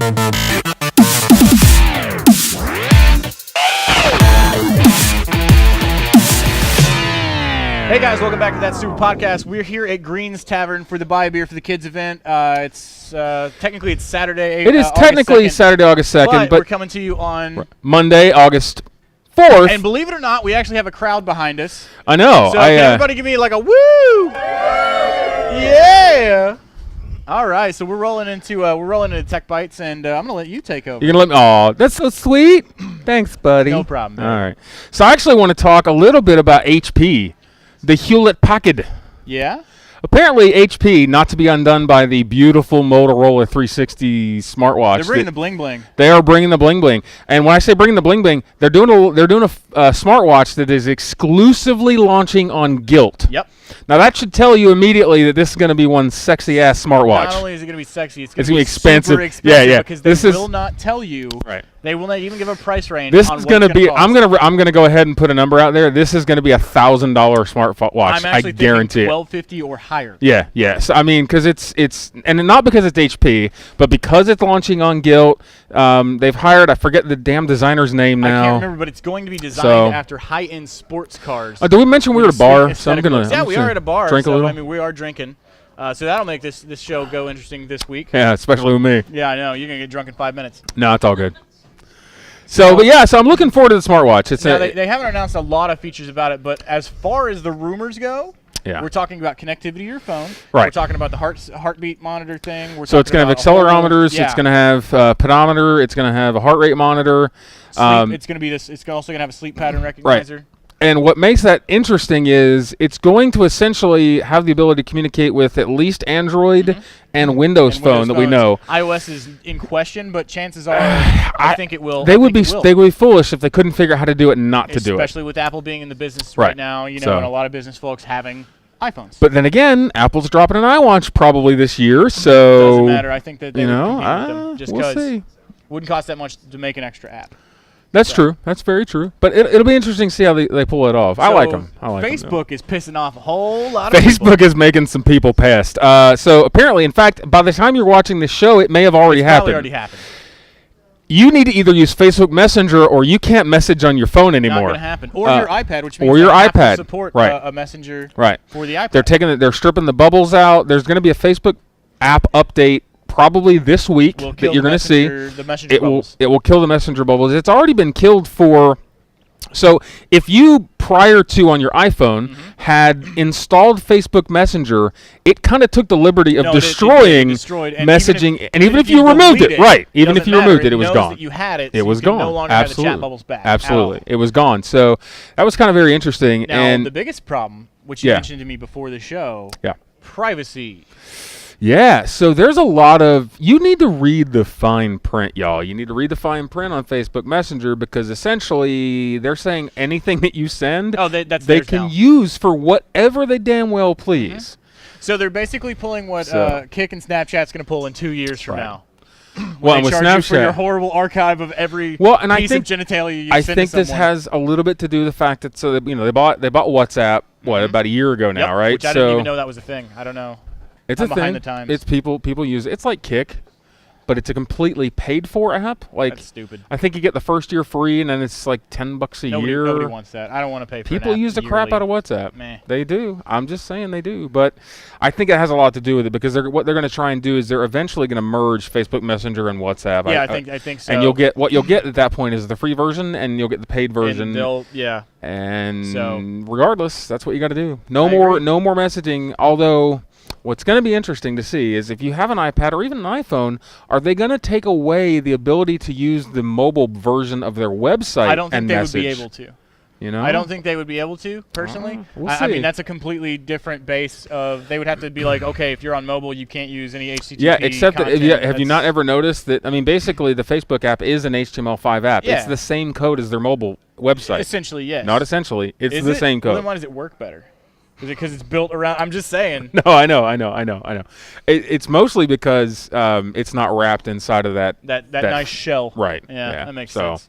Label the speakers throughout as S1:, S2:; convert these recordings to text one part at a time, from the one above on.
S1: Hey guys, welcome back to That Super Podcast. We're here at Green's Tavern for the Buy a Beer for the Kids event. It's technically it's Saturday.
S2: It is technically Saturday, August 2nd, but
S1: we're coming to you on
S2: Monday, August 4th.
S1: And believe it or not, we actually have a crowd behind us.
S2: I know.
S1: So can everybody give me like a woo? Yeah. All right, so we're rolling into Tech Bites, and I'm gonna let you take over.
S2: You're gonna let me? Oh, that's so sweet. Thanks, buddy.
S1: No problem. Man.
S2: All right. So I actually want to talk a little bit about HP. The Hewlett-Packard.
S1: Yeah?
S2: Apparently, HP, not to be undone by the beautiful Motorola 360 smartwatch.
S1: They're bringing the bling-bling.
S2: They are bringing the bling-bling. And when I say bringing the bling-bling, they're doing a smartwatch that is exclusively launching on Gilt.
S1: Yep.
S2: Now, that should tell you immediately that this is going to be one sexy-ass smartwatch.
S1: Not only is it going to be sexy, it's going
S2: to
S1: be
S2: expensive.
S1: Super expensive.
S2: Yeah.
S1: Because they will not tell you.
S2: Right.
S1: They will not even give a price range.
S2: This
S1: on
S2: is
S1: going to
S2: be. I'm going to go ahead and put a number out there. This is going to be $1,000 smartwatch.
S1: I'm actually
S2: I guarantee it.
S1: $1,250 or higher.
S2: Yeah. Yes. I mean, because it's and not because it's HP, but because it's launching on Gilt. They've hired. I forget the damn designer's name now.
S1: I can't remember, but it's going to be designed after high-end sports cars.
S2: Did we mention we were at a bar? So I'm gonna.
S1: Yeah, we are at a bar.
S2: Drink a little.
S1: I mean, we are drinking. So that'll make this show go interesting this week.
S2: Yeah, especially with me.
S1: Yeah, I know. You're going to get drunk in 5 minutes.
S2: No, it's all good. So, but yeah, so I'm looking forward to the smartwatch.
S1: They haven't announced a lot of features about it, but as far as the rumors go, we're talking about connectivity to your phone.
S2: Right.
S1: We're talking about the heartbeat monitor thing.
S2: So it's going to have accelerometers. It's going to have pedometer. It's going to have a heart rate monitor.
S1: It's going to be this. It's also going to have a sleep pattern recognizer.
S2: Right. And what makes that interesting is it's going to essentially have the ability to communicate with at least Android and Windows Phone that we know.
S1: iOS is in question, but chances are I think it will.
S2: They would be foolish if they couldn't figure out how to do it and not to do it.
S1: Especially with Apple being in the business right now, and a lot of business folks having iPhones.
S2: But then again, Apple's dropping an iWatch probably this year, so
S1: doesn't matter. I think that they would compete with them just because
S2: it
S1: wouldn't cost that much to make an extra app.
S2: That's true. That's very true. But it'll be interesting to see how they pull it off. I like them.
S1: Facebook is pissing off a whole lot of
S2: Facebook is making some people pissed. So apparently, in fact, by the time you're watching this show, it may have already happened.
S1: Probably already happened.
S2: You need to either use Facebook Messenger or you can't message on your phone anymore.
S1: Not going to happen. Or your iPad, which means
S2: or your
S1: iPad
S2: iPad.
S1: Support a messenger for the iPad.
S2: They're stripping the bubbles out. There's going to be a Facebook app update probably this week that you're going to see.
S1: The messenger bubbles.
S2: It will kill the messenger bubbles. It's already been killed for. So if you prior to on your iPhone had installed Facebook Messenger, it kind of took the liberty of destroying messaging, and even if you removed it, right? Even if you removed it, it was gone.
S1: That you had it.
S2: It was gone.
S1: No longer have the chat bubbles back.
S2: Absolutely, it was gone. So that was kind of very interesting.
S1: Now
S2: and
S1: the biggest problem, which you mentioned to me before the show, privacy.
S2: Yeah, so there's a lot of... You need to read the fine print, y'all. You need to read the fine print on Facebook Messenger because essentially they're saying anything that you send, they can use for whatever they damn well please.
S1: So they're basically pulling what Kik and Snapchat's going to pull in 2 years from now.
S2: Well,
S1: they
S2: with
S1: charge
S2: Snapchat,
S1: you for your horrible archive of every piece of genitalia you
S2: I
S1: send
S2: think
S1: to
S2: this
S1: someone.
S2: has a little bit to do with the fact that they bought WhatsApp about a year ago now, right?
S1: Which I didn't even know that was a thing. I don't know.
S2: It's
S1: I'm
S2: a
S1: behind
S2: thing.
S1: the times.
S2: It's people use it. It's like Kik, but it's a completely paid for app. Like
S1: that's stupid.
S2: I think you get the first year free, and then it's like $10 a year.
S1: Nobody wants that. I don't want to pay for
S2: People use the crap out of WhatsApp.
S1: Meh.
S2: They do. I'm just saying they do. But I think it has a lot to do with it because what they're going to try and do is they're eventually going to merge Facebook Messenger and WhatsApp.
S1: Yeah, I think so.
S2: And you'll get at that point is the free version, and you'll get the paid version. And regardless, that's what you got to do. No more messaging. Although. What's going to be interesting to see is if you have an iPad or even an iPhone, are they going to take away the ability to use the mobile version of their website? I
S1: don't think they would be able to. I don't think they would be able to, personally.
S2: We'll see.
S1: I mean, that's a completely different base of... They would have to be like, okay, if you're on mobile, you can't use any HTTP
S2: Yeah, except
S1: content.
S2: have you not ever noticed that... I mean, basically, the Facebook app is an HTML5 app. Yeah. It's the same code as their mobile website.
S1: Essentially, yes.
S2: Not essentially. It's the same code.
S1: Well, then why does it work better? Is it because it's built around... I'm just saying.
S2: No, I know. It's mostly because it's not wrapped inside of that
S1: nice shell.
S2: Right.
S1: Yeah, that makes sense.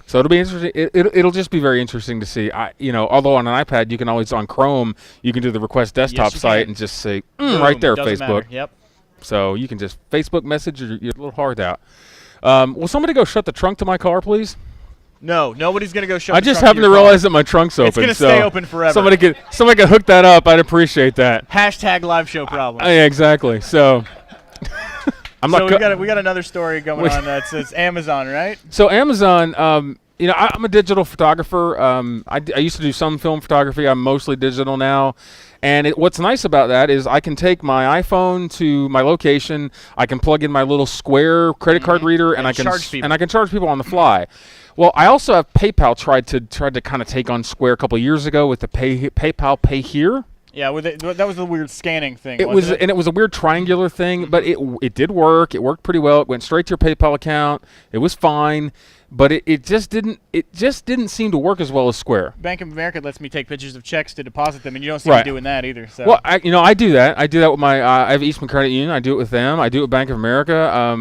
S2: So it'll be interesting. It'll just be very interesting to see. Although on an iPad you can always on Chrome you can do the request desktop site and just say right there Facebook.
S1: Yep.
S2: So you can just Facebook message your little heart out. Will somebody go shut the trunk to my car, please?
S1: No, nobody's gonna go shut.
S2: I
S1: the
S2: just
S1: trunk
S2: happened to realize that my trunk's open.
S1: It's gonna
S2: so
S1: stay open forever.
S2: Somebody could hook that up. I'd appreciate that.
S1: Hashtag live show problem.
S2: Yeah, exactly. So
S1: we got another story going on. It's Amazon, right?
S2: So Amazon, I'm a digital photographer. I used to do some film photography. I'm mostly digital now. And what's nice about that is I can take my iPhone to my location. I can plug in my little Square credit card reader, and I can charge people on the fly. Well, I also have PayPal tried to kind of take on Square a couple of years ago with the PayPal Pay Here.
S1: Yeah, that was the weird scanning thing.
S2: It was a weird triangular thing, but it did work. It worked pretty well. It went straight to your PayPal account. It was fine. But it just didn't seem to work as well as Square.
S1: Bank of America lets me take pictures of checks to deposit them, and you don't seem to be doing that either. So.
S2: Well, I do that. I do that with my. I have Eastman Credit Union. I do it with them. I do it with Bank of America. I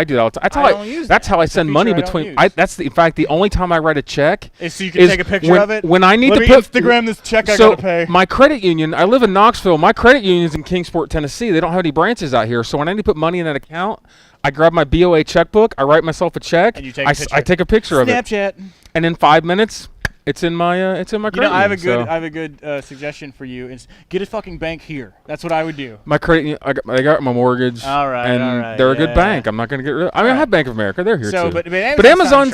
S2: do that. That's how I send money between. That's in fact the only time I write a check.
S1: So you can take a picture of it.
S2: When I need
S1: to Instagram this check I gotta pay.
S2: My credit union. I live in Knoxville. My credit union's in Kingsport, Tennessee. They don't have any branches out here. So when I need to put money in that account, I grab my BOA checkbook, I write myself a check,
S1: and you take a picture.
S2: I take a picture of it.
S1: Snapchat.
S2: And in 5 minutes, it's in my credit
S1: I have
S2: union,
S1: I have a good suggestion for you. Is get a fucking bank here. That's what I would do.
S2: My credit union, I got my mortgage.
S1: All right,
S2: and they're a good bank. I'm not going to get rid of. I have Bank of America. They're here too.
S1: But
S2: Amazon's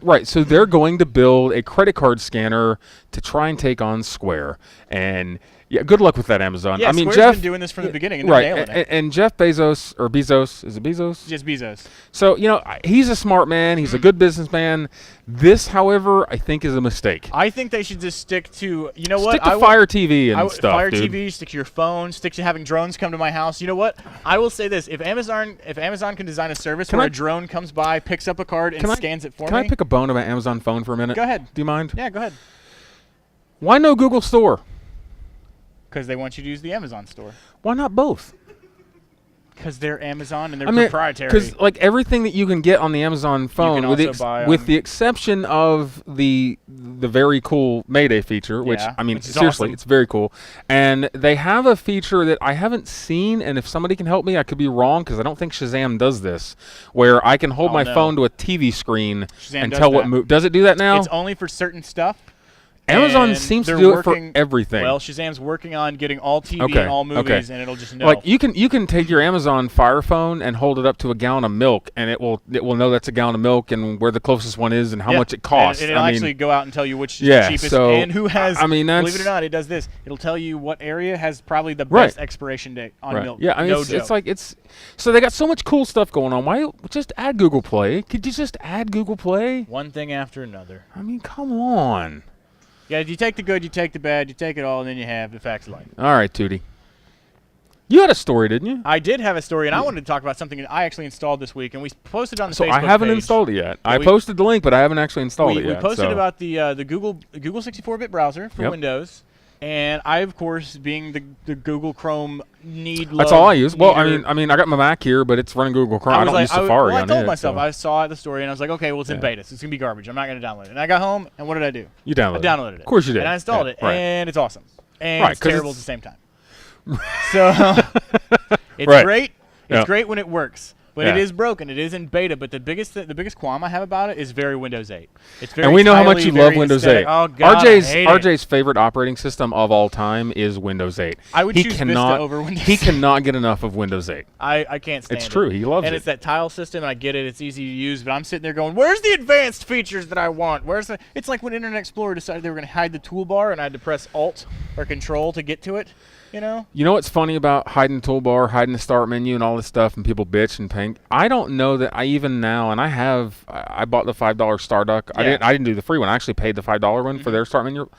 S2: right. So they're going to build a credit card scanner to try and take on Square. And yeah, good luck with that, Amazon.
S1: Yeah, Square's been doing this from the beginning, and they're nailing it.
S2: And Jeff Bezos, or Bezos, is it Bezos?
S1: Just Bezos.
S2: So, he's a smart man. He's a good businessman. This, however, I think is a mistake.
S1: I think they should just stick to,
S2: Stick to Fire TV and stuff,
S1: Fire TV, stick to your phone, stick to having drones come to my house. You know what? I will say this. If Amazon can design a service where a drone comes by, picks up a card, and scans it for me.
S2: Can I pick a bone about Amazon phone for a minute?
S1: Go ahead.
S2: Do you mind?
S1: Yeah, go ahead.
S2: Why no Google Store?
S1: Because they want you to use the Amazon store.
S2: Why not both?
S1: Because they're Amazon and they're proprietary.
S2: Because everything that you can get on the Amazon phone, with the exception of the very cool Mayday feature, which seriously,
S1: awesome.
S2: It's very cool. And they have a feature that I haven't seen, and if somebody can help me, I could be wrong because I don't think Shazam does this, where I can hold my phone to a TV screen and tell what move. Does it do that now?
S1: It's only for certain stuff.
S2: Amazon seems to do it for everything.
S1: Well, Shazam's working on getting all TV and all movies, and it'll just know.
S2: Like you can take your Amazon Fire phone and hold it up to a gallon of milk, and it will know that's a gallon of milk and where the closest one is and how much it costs.
S1: And it'll actually go out and tell you which is the cheapest and who has. Believe it or not, it does this. It'll tell you what area has probably the best expiration date on milk.
S2: Yeah, it's so they got so much cool stuff going on. Why just add Google Play? Could you just add Google Play?
S1: One thing after another.
S2: I mean, come on.
S1: Yeah, you take the good, you take the bad, you take it all, and then you have the facts of life.
S2: All right, Tootie. You had a story, didn't you?
S1: I did have a story, and I wanted to talk about something that I actually installed this week, and we posted on the Facebook page.
S2: So I haven't installed it yet. I posted the link, but I haven't actually installed it yet.
S1: We posted about the Google 64-bit browser for Windows, and I, of course, being the Google Chrome
S2: that's all I use. Well, I mean, I got my Mac here, but it's running Google Chrome. I don't use Safari on it.
S1: I told myself, I saw the story, and I was like, okay, well, it's in beta, so it's going to be garbage. I'm not going to download it. And I got home, and what did I do?
S2: You downloaded it.
S1: I downloaded it.
S2: Of course you did.
S1: And I installed it, and it's awesome. And it's terrible at the same time. So it's great. It's great when it works. But it is broken. It is in beta. But the biggest qualm I have about it is very Windows 8. It's very
S2: and we know how much you love Windows 8.
S1: Oh God,
S2: RJ's favorite operating system of all time is Windows 8.
S1: I would choose Vista over Windows 8.
S2: He cannot get enough of Windows 8.
S1: I can't stand it.
S2: It's true. He loves it.
S1: And it's that tile system, and I get it. It's easy to use. But I'm sitting there going, where's the advanced features that I want? It's like when Internet Explorer decided they were going to hide the toolbar, and I had to press Alt or Control to get to it. You know
S2: what's funny about hiding the toolbar, hiding the start menu, and all this stuff, and people bitch and pink? I don't know that I even now, and I bought the $5 Starduck. Yeah. I didn't do the free one. I actually paid the $5 one for their start menu.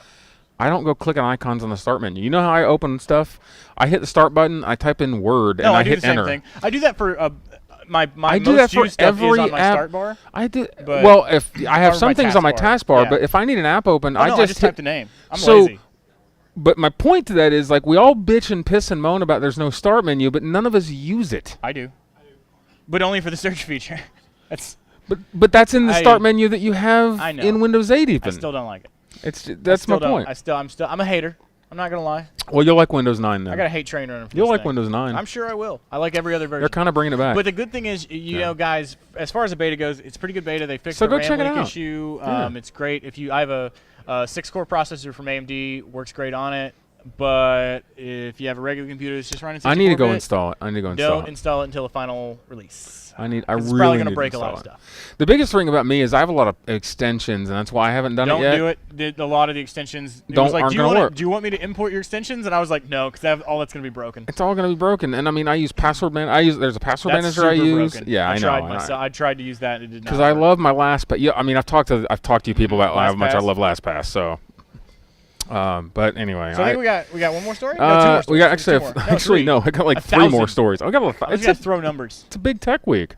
S2: I don't go clicking icons on the start menu. You know how I open stuff? I hit the start button, I type in Word, and I hit enter.
S1: Thing. I do that for my most used stuff is on my start bar.
S2: I do. Well, if I have some things on my taskbar, but if I need an app open, I just
S1: type the name. I'm lazy.
S2: But my point to that is, like, we all bitch and piss and moan about there's no start menu, but none of us use it.
S1: I do. But only for the search feature.
S2: But that's in the start menu that you have in Windows 8 even.
S1: I still don't like it.
S2: That's my point.
S1: I'm a hater. I'm not gonna lie.
S2: Well, you'll like Windows 9 then.
S1: I got a hate train running.
S2: You'll like Windows 9.
S1: I'm sure I will. I like every other version.
S2: They're kind of bringing it back.
S1: But the good thing is, you know, guys, as far as the beta goes, it's pretty good beta. They fixed the RAM leak issue. It's great. I have a 6-core processor from AMD, works great on it. But if you have a regular computer, it's just running 64-bit.
S2: I need to go install it. Don't
S1: install it until the final release.
S2: It's
S1: really going to break a lot of stuff.
S2: The biggest thing about me is I have a lot of extensions, and that's why I haven't done it yet.
S1: Don't do it. A lot of the extensions.
S2: Aren't going to work.
S1: Do you want me to import your extensions? And I was like, no, because all that's going to be broken.
S2: It's all going to be broken. And I mean, I use password manager. There's a password manager I use.
S1: Broken.
S2: Yeah, I know.
S1: I tried to use that. It did not.
S2: Because I love my LastPass. Yeah, I mean, I've talked to you people about how much I love LastPass. So. But anyway,
S1: so I think we got one more story.
S2: No, 2 more stories. We got I got like 3 more stories. I got
S1: to throw numbers.
S2: It's a big tech week.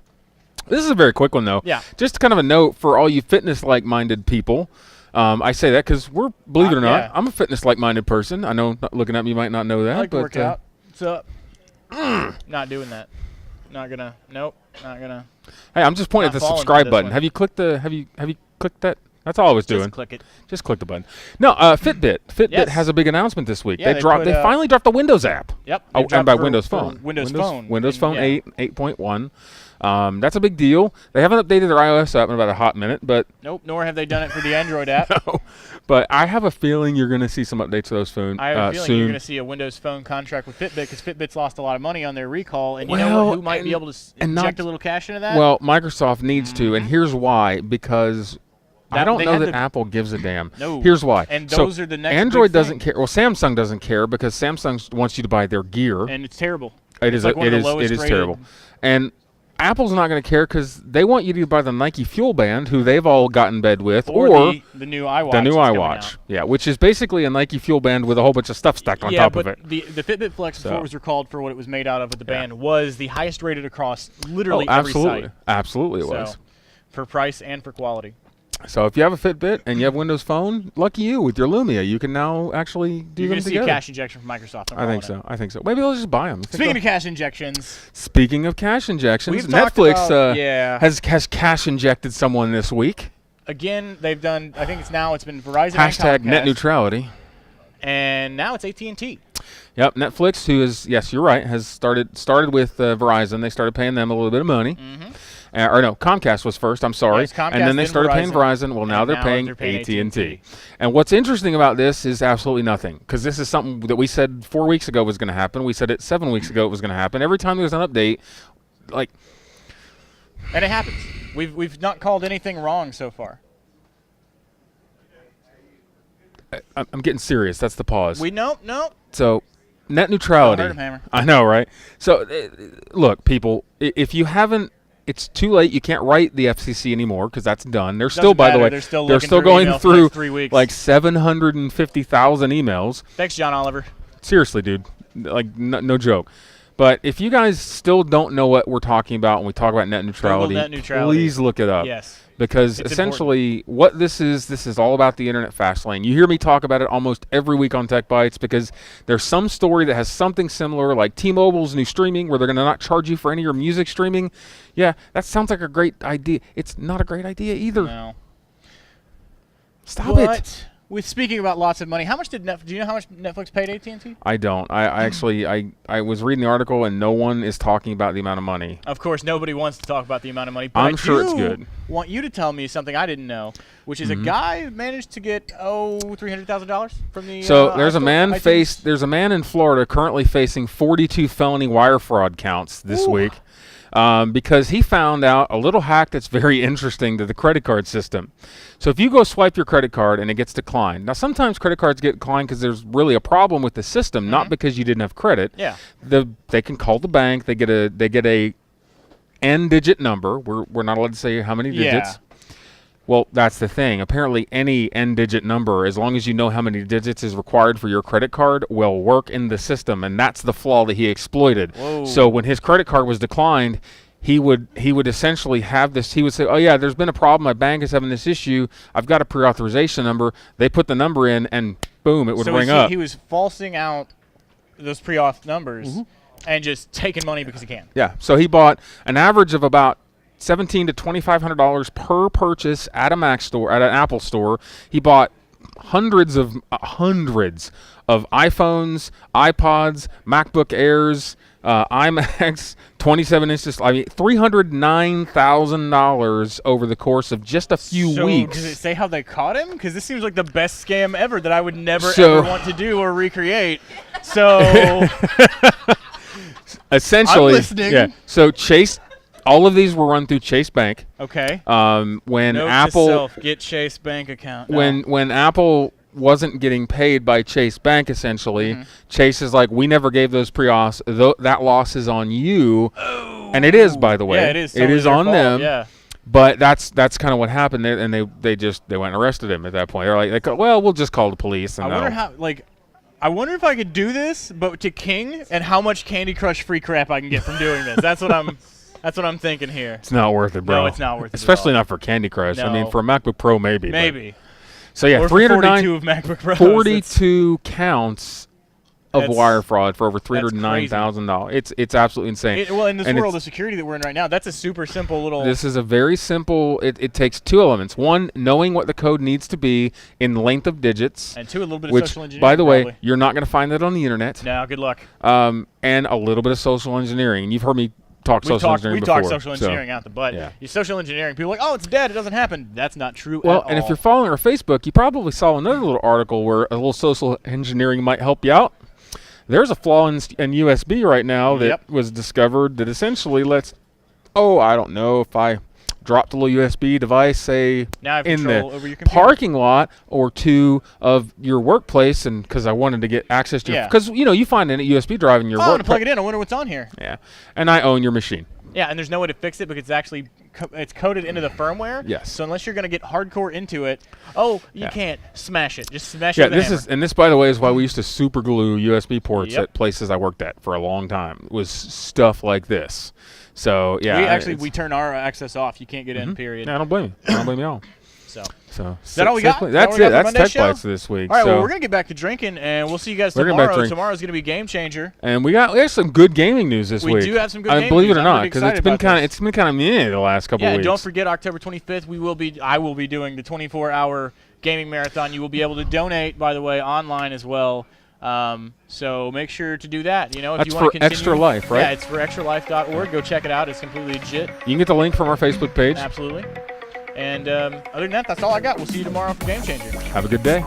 S2: This is a very quick one though.
S1: Yeah.
S2: Just kind of a note for all you fitness-like-minded people. I say that because believe it or not, I'm a fitness-like-minded person. I know, looking at me, you might not know that.
S1: I like to work out. So, not doing that. Not gonna. Nope. Not gonna.
S2: Hey, I'm just pointing at the subscribe button. Have you clicked the? Have you clicked that? That's all I was doing.
S1: Just click it.
S2: Just click the button. No, Fitbit. Fitbit has a big announcement this week.
S1: Yeah,
S2: they finally dropped the Windows app.
S1: Yep.
S2: Oh, and by Windows Phone.
S1: Windows Phone.
S2: Windows Phone 8, 8.1. That's a big deal. They haven't updated their iOS app in about a hot minute, but
S1: nope. Nor have they done it for the Android app.
S2: No. But I have a feeling you're going to see some updates to those phones.
S1: I have a feeling you're going to see a Windows Phone contract with Fitbit because Fitbit's lost a lot of money on their recall, and you know who might be able to inject a little cash into that?
S2: Well, Microsoft needs to, and here's why: because I don't know that Apple gives a damn.
S1: No.
S2: Here's why.
S1: And those are the next
S2: Android doesn't care. Well, Samsung doesn't care because Samsung wants you to buy their gear.
S1: And it's terrible.
S2: It is terrible. And Apple's not going to care because they want you to buy the Nike Fuel Band, who they've all got in bed with, or
S1: the new iWatch.
S2: The new iWatch, yeah, which is basically a Nike Fuel Band with a whole bunch of stuff stacked on top of it.
S1: The Fitbit Flex, before it was recalled for what it was made out of with the band, was the highest rated across literally every site.
S2: Absolutely, it was.
S1: For price and for quality.
S2: So if you have a Fitbit and you have Windows Phone, lucky you with your Lumia, you can now actually do them together.
S1: You're going to see a cash injection from Microsoft.
S2: I think so. Maybe they'll just buy them.
S1: Speaking of cash injections.
S2: Netflix has cash injected someone this week.
S1: Again, they've done, I think it's been Verizon
S2: # net neutrality.
S1: And now it's AT&T.
S2: Yep, Netflix, who is, yes, you're right, has started with Verizon. They started paying them a little bit of money.
S1: Mm-hmm.
S2: Or no, Comcast was first. I'm sorry,
S1: yes,
S2: and then they started paying Verizon. Well, now they're paying AT&T. And what's interesting about this is absolutely nothing, because this is something that we said 4 weeks ago was going to happen. We said it 7 weeks ago it was going to happen. Every time there's an update,
S1: and it happens. We've not called anything wrong so far.
S2: I'm getting serious. That's the pause.
S1: No.
S2: So, net neutrality.
S1: Hurt him, Hammer.
S2: I know, right? So, look, people, if you haven't. It's too late. You can't write the FCC anymore because that's done. They're still, by the way, they're still going through like 750,000 emails.
S1: Thanks, John Oliver.
S2: Seriously, dude. Like, no joke. But if you guys still don't know what we're talking about when we talk about net neutrality, please look it up.
S1: Yes.
S2: Because it's essentially what this is all about the internet fast lane. You hear me talk about it almost every week on Tech Bites because there's some story that has something similar, like T-Mobile's new streaming, where they're going to not charge you for any of your music streaming. Yeah, that sounds like a great idea. It's not a great idea either.
S1: No.
S2: Stop it.
S1: With speaking about lots of money, how much do you know how much Netflix paid AT&T?
S2: I don't. I actually I was reading the article and no one is talking about the amount of money.
S1: Of course, nobody wants to talk about the amount of money. But
S2: I'm sure it's good.
S1: Want you to tell me something I didn't know, which is a guy managed to get $300,000 from the.
S2: So there's a man in Florida currently facing 42 felony wire fraud counts this week. Because he found out a little hack that's very interesting to the credit card system. So if you go swipe your credit card and it gets declined. Now, sometimes credit cards get declined because there's really a problem with the system, not because you didn't have credit.
S1: Yeah.
S2: They can call the bank. They get a n-digit number. We're not allowed to say how many digits. Well, that's the thing. Apparently, any n-digit number, as long as you know how many digits is required for your credit card, will work in the system, and that's the flaw that he exploited.
S1: Whoa.
S2: So when his credit card was declined, he would essentially have this. He would say, "Oh yeah, there's been a problem. My bank is having this issue. I've got a pre-authorization number." They put the number in, and boom, it would ring up.
S1: He was falsing out those pre-auth numbers and just taking money because he can.
S2: Yeah. So he bought an average of about $1,700 to $2,500 per purchase at a Mac store, at an Apple store. He bought hundreds of iPhones, iPods, MacBook Airs, iMacs, 27 inches. I mean, $309,000 over the course of just a few weeks.
S1: Does it say how they caught him? Because this seems like the best scam ever that I would never ever want to do or recreate. So
S2: essentially,
S1: I'm listening.
S2: Yeah. So Chase, all of these were run through Chase Bank.
S1: Okay.
S2: When
S1: Note
S2: Apple
S1: to self, get Chase Bank account.
S2: When Apple wasn't getting paid by Chase Bank, essentially, Chase is like, we never gave those pre-auths. That loss is on you, and it is, by the way.
S1: Yeah, it is.
S2: It is on them.
S1: Yeah.
S2: But that's kind of what happened, and they went and arrested him at that point. They're like, well, we'll just call the police. And
S1: I wonder if I could do this, but to King, and how much Candy Crush free crap I can get from doing this. That's what I'm thinking here.
S2: It's not worth it, bro.
S1: No, it's not worth it.
S2: Especially not for Candy Crush.
S1: No.
S2: I mean, for a MacBook Pro, maybe.
S1: Maybe.
S2: So yeah,
S1: or 42 of MacBook Pros.
S2: 42 counts of wire fraud for over
S1: $309,000.
S2: It's absolutely insane.
S1: In this world of security that we're in right now, that's a super simple little.
S2: This is a very simple. It takes two elements. One, knowing what the code needs to be in length of digits.
S1: And two, a little bit of social engineering.
S2: By the way, you're not going to find that on the internet.
S1: No, good luck.
S2: And a little bit of social engineering. And you've heard me talk social engineering before.
S1: We talk social engineering out the butt. Yeah. Your social engineering, people are like, oh, it's dead. It doesn't happen. That's not true
S2: well,
S1: at all.
S2: And if you're following our Facebook, you probably saw another little article where a little social engineering might help you out. There's a flaw in USB right now that was discovered that essentially lets, I don't know, if I dropped a little USB device, say, in the parking lot or two of your workplace, and because I wanted to get access to because you find a USB drive in your work.
S1: I want to plug it in. I wonder what's on here.
S2: Yeah, and I own your machine.
S1: Yeah, and there's no way to fix it because it's actually it's coded into the firmware.
S2: Yes.
S1: So unless you're going to get hardcore into it, you can't smash it. Just smash it with a hammer.
S2: This, by the way, is why we used to super glue USB ports at places I worked at for a long time. It was stuff like this. So yeah,
S1: we turn our access off. You can't get in. Period.
S2: No, I don't blame you. I don't blame you at all.
S1: So is that all we got?
S2: That's it. That's Tech Bites this week.
S1: All right, well, we're going to get back to drinking, and we'll see you guys tomorrow. Tomorrow's going to be Game Changer.
S2: And we have some good gaming news this week.
S1: We do have some good gaming news.
S2: Believe it or not, because it's been kind of meh the last couple of weeks.
S1: Yeah, don't forget October 25th, I will be doing the 24-hour gaming marathon. You will be able to donate, by the way, online as well. So make sure to do that. If
S2: That's
S1: you want to continue.
S2: Extra Life, right?
S1: Yeah, it's for extralife.org. Go check it out. It's completely legit.
S2: You can get the link from our Facebook page.
S1: Absolutely. And other than that, that's all I got. We'll see you tomorrow for Game Changer.
S2: Have a good day.